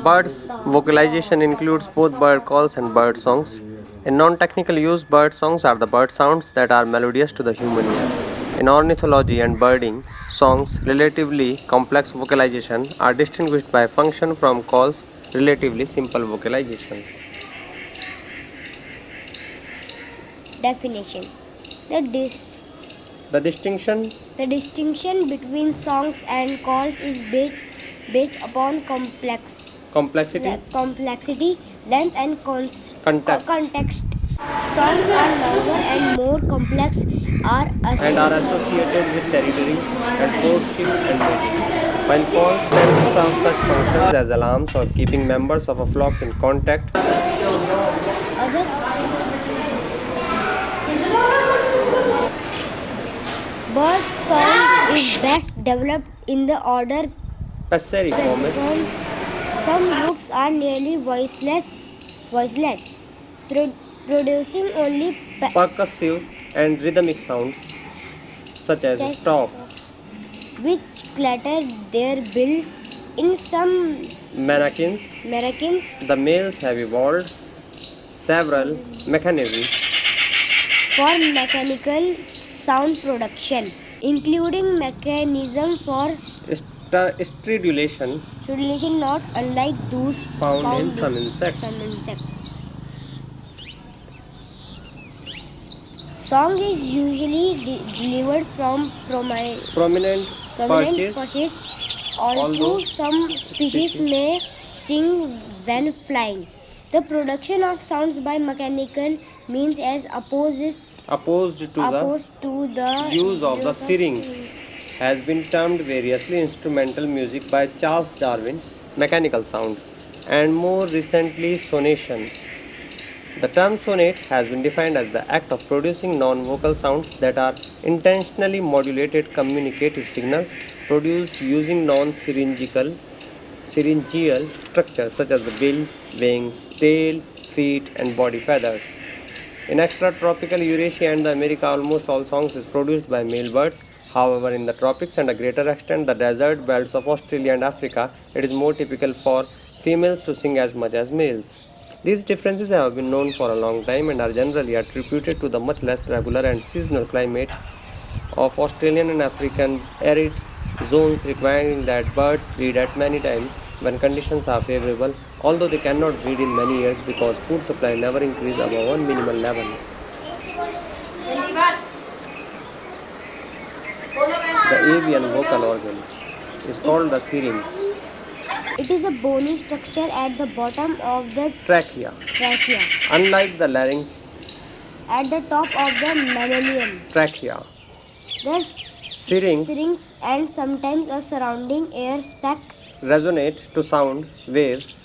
Birds vocalization includes both bird calls and bird songs. In non-technical use, bird songs are the bird sounds that are melodious to the human ear. In ornithology and birding, songs relatively complex vocalization are distinguished by function from calls relatively simple vocalizations. Definition. The The distinction the distinction between songs and calls is based upon complexity, length, and context. Songs are longer and more complex, are are associated with territory and courtship and mating. While calls tend to serve such functions as alarms or keeping members of a flock in contact, other bird song is best developed in the order passeriformis, response. Some groups are nearly voiceless, producing only percussive and rhythmic sounds such as Yes. stops, which clatter their bills. In some manakins. Americans, The males have evolved several mechanisms for mechanical sound production, including mechanism for stridulation stridulation, not unlike those found in in some insects. some insects. Song is usually delivered from Prominent prominent perches, perches, although some species may sing when flying. The production of sounds by mechanical means as opposed opposed to the use of the syrinx, has been termed variously instrumental music by Charles Darwin, mechanical sounds, and more recently sonation. The term sonate has been defined as the act of producing non-vocal sounds that are intentionally modulated communicative signals produced using non-syringeal structures such as the bill, wings, tail, feet, and body feathers. In extratropical Eurasia and the America, almost all songs is produced by male birds. However, in the tropics and a greater extent the desert belts of Australia and Africa, it is more typical for females to sing as much as males. These differences have been known for a long time and are generally attributed to the much less regular and seasonal climate of Australian and African arid zones, requiring that birds breed at many times when conditions are favorable, although they cannot breed in many years because food supply never increases above one minimal level. The avian vocal organ is called the syrinx. It is a bony structure at the bottom of the Trachea. Unlike the larynx, at the top of the mammalian. trachea. The Syrinx and sometimes a surrounding air sac resonate to sound waves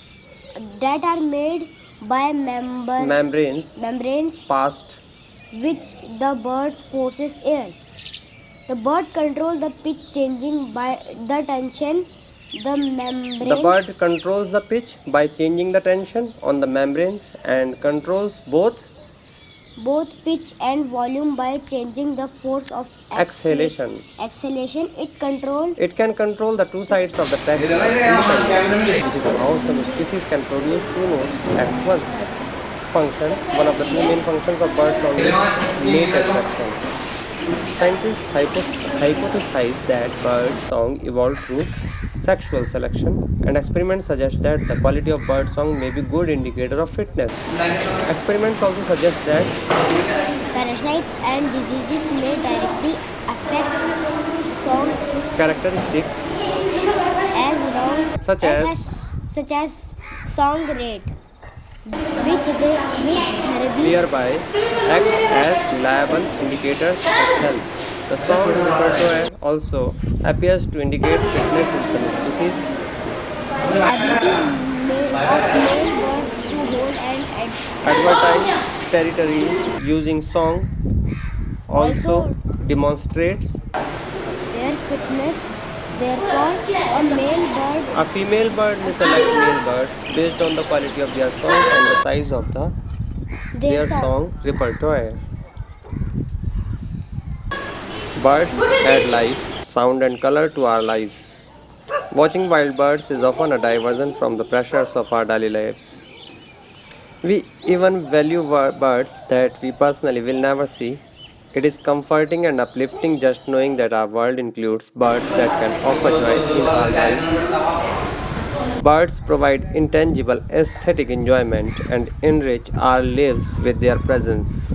that are made by membranes membranes past which the bird forces air. The bird controls the pitch changing by the tension the membrane. The bird controls the pitch by changing the tension on the membranes and controls both pitch and volume by changing the force of exhalation. It can control the two sides of the trachea independently, which is how some species can produce two notes at once. Function. One of the two main functions of bird song is mate attraction. Scientists hypothesize that bird song evolved through sexual selection, and experiments suggest that the quality of bird song may be a good indicator of fitness. Experiments also suggest that parasites and diseases may directly affect song characteristics such as song rate, which therapy thereby act as reliable indicators of health. The song repertoire also appears to indicate fitness in some species. male birds to hold and Advertised territories using song also demonstrates their fitness. Therefore, a female bird may select male birds based on the quality of their song and the size of their song repertoire. Birds add life, sound, and color to our lives. Watching wild birds is often a diversion from the pressures of our daily lives. We even value birds that we personally will never see. It is comforting and uplifting just knowing that our world includes birds that can offer joy in our lives. Birds provide intangible aesthetic enjoyment and enrich our lives with their presence.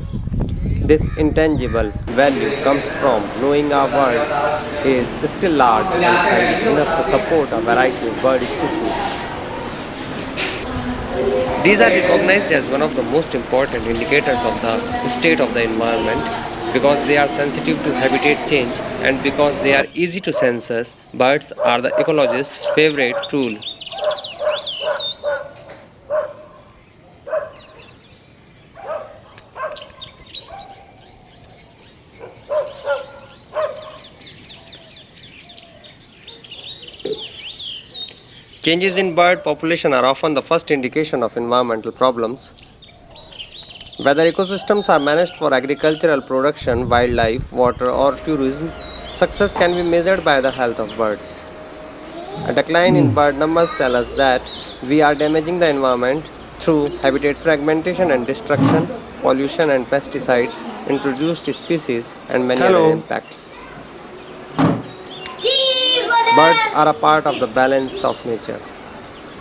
This intangible value comes from knowing our world is still large and healthy enough to support a variety of bird species. These are recognized as one of the most important indicators of the state of the environment because they are sensitive to habitat change and because they are easy to censor. Birds are the ecologist's favorite tool. Changes in bird population are often the first indication of environmental problems. Whether ecosystems are managed for agricultural production, wildlife, water, or tourism, success can be measured by the health of birds. A decline in bird numbers tells us that we are damaging the environment through habitat fragmentation and destruction, pollution and pesticides, introduced species, and many other impacts. Birds are a part of the balance of nature.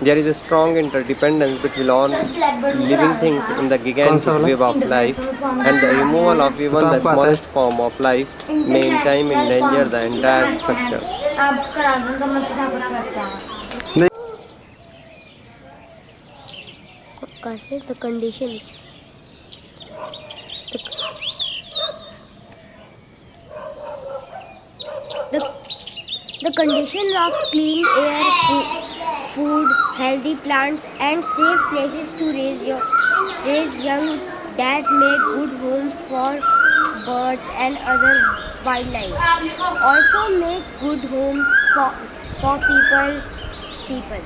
There is a strong interdependence between all living things in the gigantic web of life, and the removal of even the smallest form of life may in time endanger the entire structure. The conditions. The, the conditions of clean air, food, healthy plants, and safe places to raise young that make good homes for birds and other wildlife. Also make good homes for people.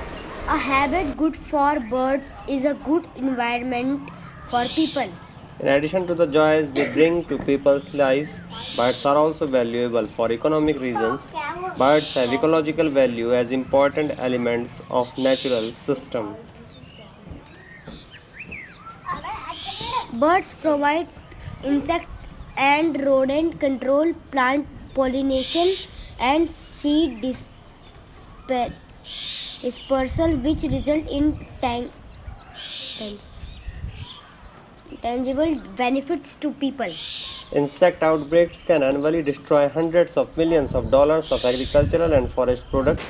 A habit good for birds is a good environment for people. In addition to the joys they bring to people's lives, birds are also valuable for economic reasons. Birds have ecological value as important elements of natural system. Birds provide insect and rodent control, plant pollination, and seed dispersal, which result in tangible benefits to people. Insect outbreaks can annually destroy hundreds of millions of dollars of agricultural and forest products.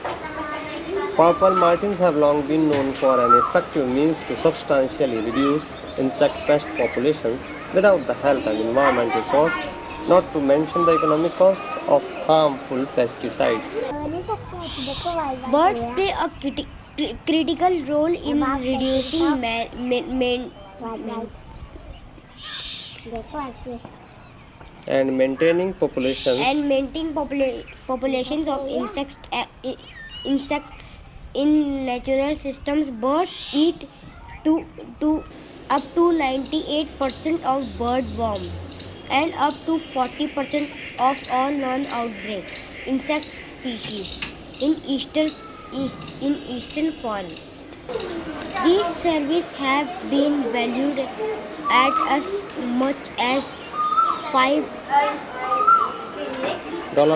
Purple martins have long been known for an effective means to substantially reduce insect pest populations without the health and environmental costs, not to mention the economic costs of harmful pesticides. Birds play a critical role in reducing and maintaining populations populations of insects in natural systems. Birds eat to up to 98% of bird worms and up to 40% of all non-outbreak insect species in eastern forests. These services have been valued at as much as $5 per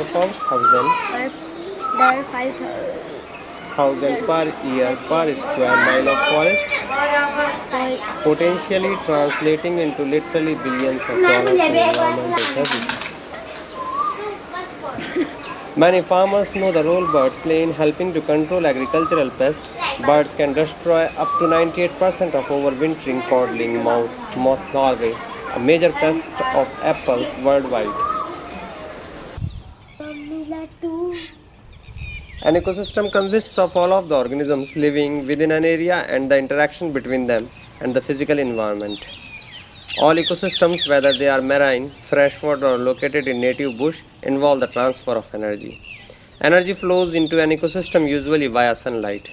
thousand per year per square mile of forest, potentially translating into literally billions of dollars in environmental services. Many farmers know the role birds play in helping to control agricultural pests. Birds can destroy up to 98% of overwintering codling moth larvae, a major pest of apples worldwide. An ecosystem consists of all of the organisms living within an area and the interaction between them and the physical environment. All ecosystems, whether they are marine, freshwater, or located in native bush, involve the transfer of energy. Energy flows into an ecosystem usually via sunlight.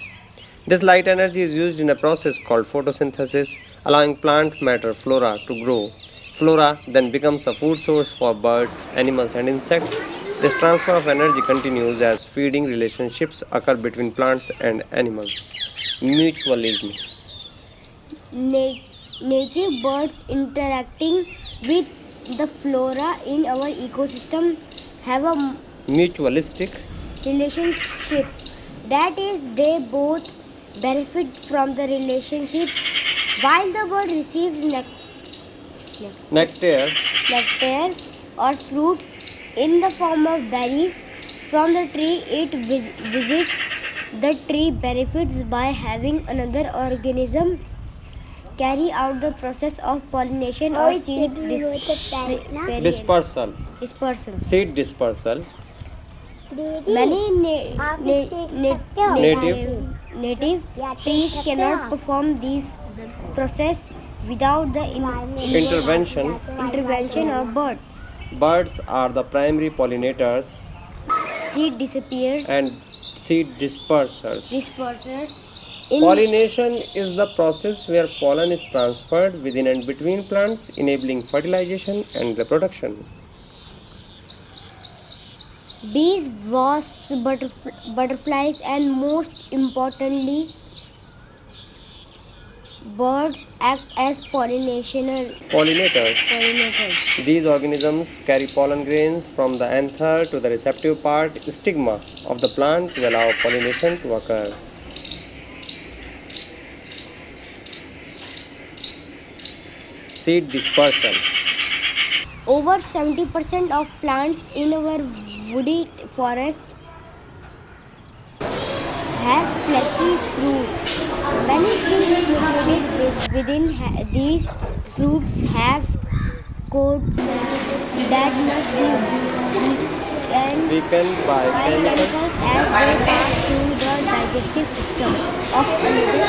This light energy is used in a process called photosynthesis, allowing plant matter flora to grow. Flora then becomes a food source for birds, animals, and insects. This transfer of energy continues as feeding relationships occur between plants and animals. Mutualism. Na- Native birds interacting with the flora in our ecosystem have a Mutualistic. relationship. That is, they both benefit from the relationship. While the bird receives Nectar. nectar or fruit in the form of berries from the tree, it visits the tree benefits by having another organism carry out the process of pollination or seed Dispersal. dispersal. Seed dispersal. Many Native. native trees cannot perform this process without the Intervention. intervention of birds. Birds are the primary pollinators Seed disappears. and seed dispersers. Dispersers. Pollination is the process where pollen is transferred within and between plants, enabling fertilization and reproduction. Bees, wasps, butterflies, and most importantly, birds act as Pollinators. These organisms carry pollen grains from the anther to the receptive part, stigma, of the plant to allow pollination to occur. Seed dispersal. Over 70% of plants in our woody forest have fleshy fruit. Many seeds located within these fruits have coats that must be Weakened by by chemicals. chemicals as they pass through the digestive system of native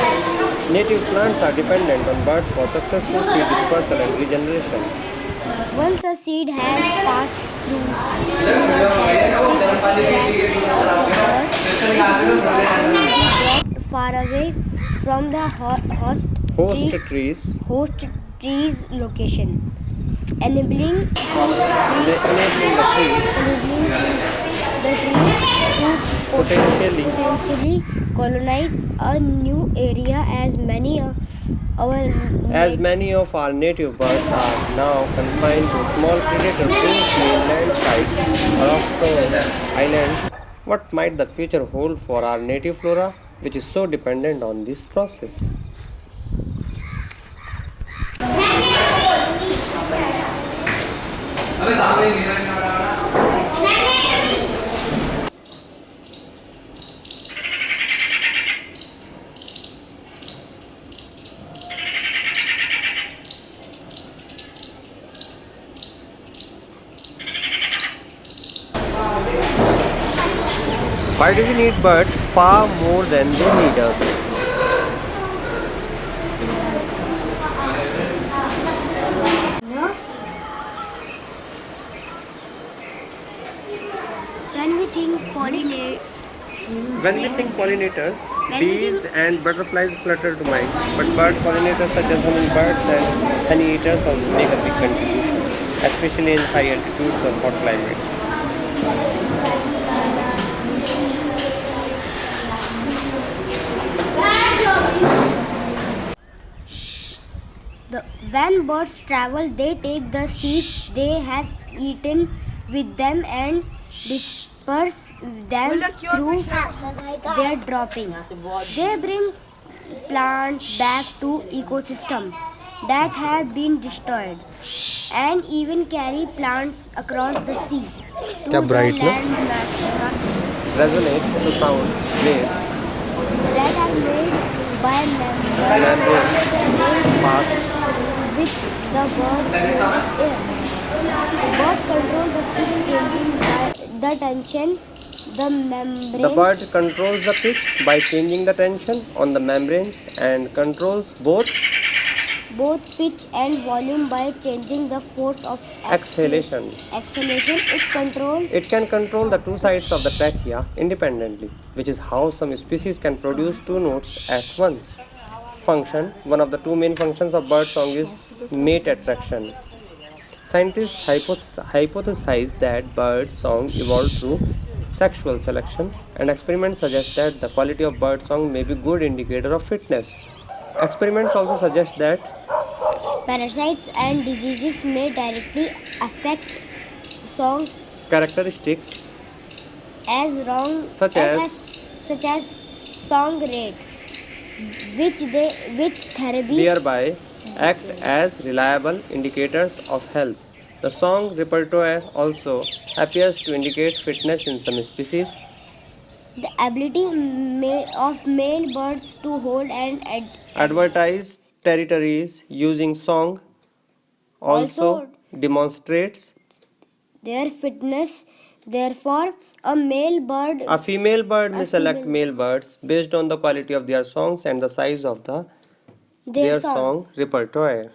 animals. Native plants are dependent on birds for successful seed dispersal and regeneration. Once a seed has passed through the digestive tract of the bird, it will be brought far away from the Host trees. host tree's location, enabling Enabling the tree the tree to potentially colonize a new area as many of our native birds are now confined to small predator-proof mainland sites or offshore islands. What might the future hold for our native flora, which is so dependent on this process? Why do we need birds far more than they need us? When we think When we think pollinators, bees and butterflies flutter to mind, but bird pollinators such as hummingbirds and honey eaters also make a big contribution, especially in high altitudes or hot climates. when birds travel, they take the seeds they have eaten with them and disperse them through their dropping. They bring plants back to ecosystems that have been destroyed and even carry plants across the sea to क्या the bright ना? land masses Resonate to sound waves that are made by membranes fast. with the bird's closest air. Bird control the pitch changing the tension. The bird controls the pitch by changing the tension on the membranes and controls both pitch and volume by changing the force of exhalation. It can control the two sides of the trachea independently, which is how some species can produce two notes at once. Function. One of the two main functions of bird song is mate attraction. Scientists hypothesize that bird song evolved through sexual selection, and experiments suggest that the quality of bird song may be good indicator of fitness. Experiments also suggest that Parasites and diseases may directly affect song characteristics as wrong such as such as song rate, which therapy thereby act as reliable indicators of health. The song repertoire also appears to indicate fitness in some species. the ability of male birds to hold and Advertise territories using song also also demonstrates their fitness. Therefore, a male bird a female bird may a select female male birds based on the quality of their songs and the size of their their song. song repertoire.